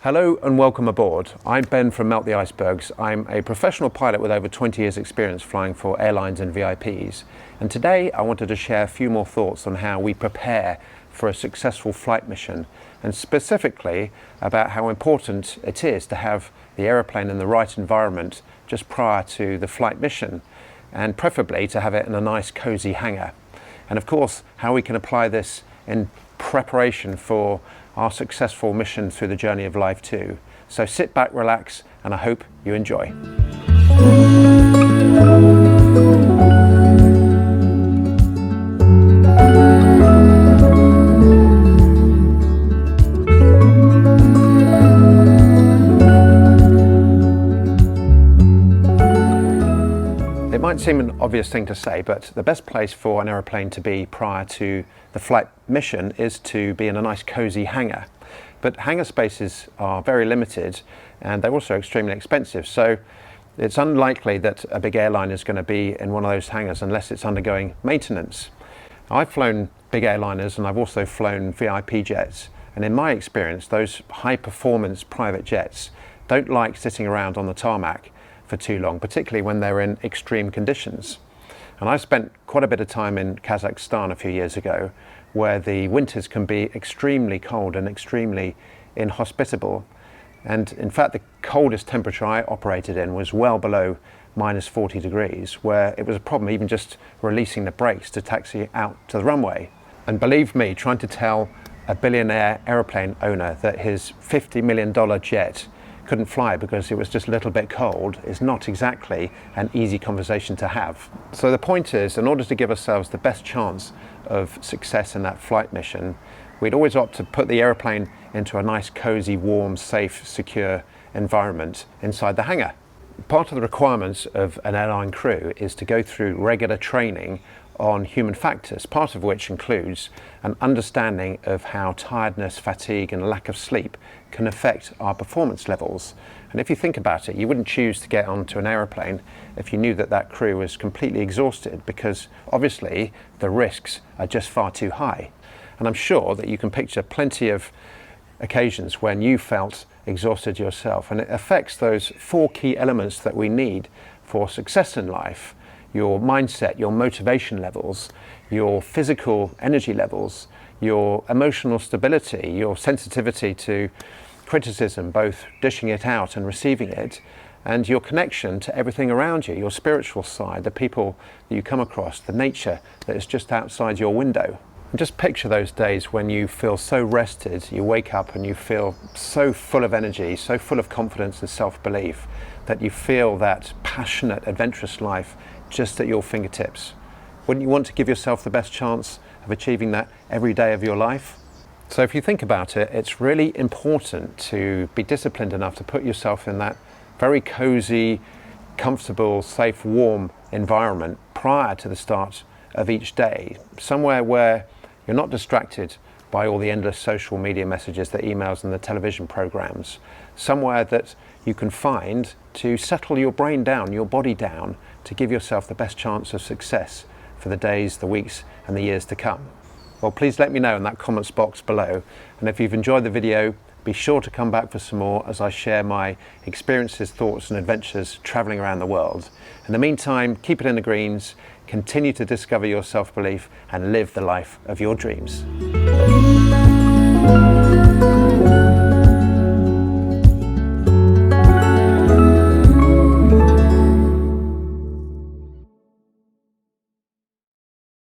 Hello and welcome aboard. I'm Ben from Melt the Icebergs. I'm a professional pilot with over 20 years experience flying for airlines and VIPs. And today I wanted to share a few more thoughts on how we prepare for a successful flight mission, and specifically about how important it is to have the aeroplane in the right environment just prior to the flight mission, and preferably to have it in a nice cozy hangar. And of course, how we can apply this in preparation for our successful mission through the journey of life too. So sit back, relax, and I hope you enjoy. It might seem an obvious thing to say, but the best place for an aeroplane to be prior to the flight mission is to be in a nice cozy hangar. But hangar spaces are very limited and they're also extremely expensive. So it's unlikely that a big airline is going to be in one of those hangars unless it's undergoing maintenance. I've flown big airliners and I've also flown VIP jets. And in my experience, those high performance private jets don't like sitting around on the tarmac for too long, particularly when they're in extreme conditions. And I spent quite a bit of time in Kazakhstan a few years ago, where the winters can be extremely cold and extremely inhospitable. And in fact, the coldest temperature I operated in was well below minus 40 degrees, where it was a problem even just releasing the brakes to taxi out to the runway. And believe me, trying to tell a billionaire aeroplane owner that his $50 million jet couldn't fly because it was just a little bit cold is not exactly an easy conversation to have. So the point is, in order to give ourselves the best chance of success in that flight mission, we'd always opt to put the aeroplane into a nice, cozy, warm, safe, secure environment inside the hangar. Part of the requirements of an airline crew is to go through regular training on human factors, part of which includes an understanding of how tiredness, fatigue and lack of sleep can affect our performance levels. And if you think about it, you wouldn't choose to get onto an aeroplane if you knew that that crew was completely exhausted, because obviously the risks are just far too high. And I'm sure that you can picture plenty of occasions when you felt exhausted yourself, and it affects those four key elements that we need for success in life: your mindset, your motivation levels, your physical energy levels, your emotional stability, your sensitivity to criticism, both dishing it out and receiving it, and your connection to everything around you, your spiritual side, the people that you come across, the nature that is just outside your window. And just picture those days when you feel so rested, you wake up and you feel so full of energy, so full of confidence and self-belief, that you feel that passionate, adventurous life just at your fingertips. Wouldn't you want to give yourself the best chance of achieving that every day of your life? So if you think about it, it's really important to be disciplined enough to put yourself in that very cozy, comfortable, safe, warm environment prior to the start of each day, somewhere where you're not distracted by all the endless social media messages, the emails and the television programs, somewhere that you can find to settle your brain down, your body down, to give yourself the best chance of success for the days, the weeks and the years to come. Well, please let me know in that comments box below, and if you've enjoyed the video, be sure to come back for some more as I share my experiences, thoughts and adventures traveling around the world. In the meantime, keep it in the greens, continue to discover your self-belief and live the life of your dreams.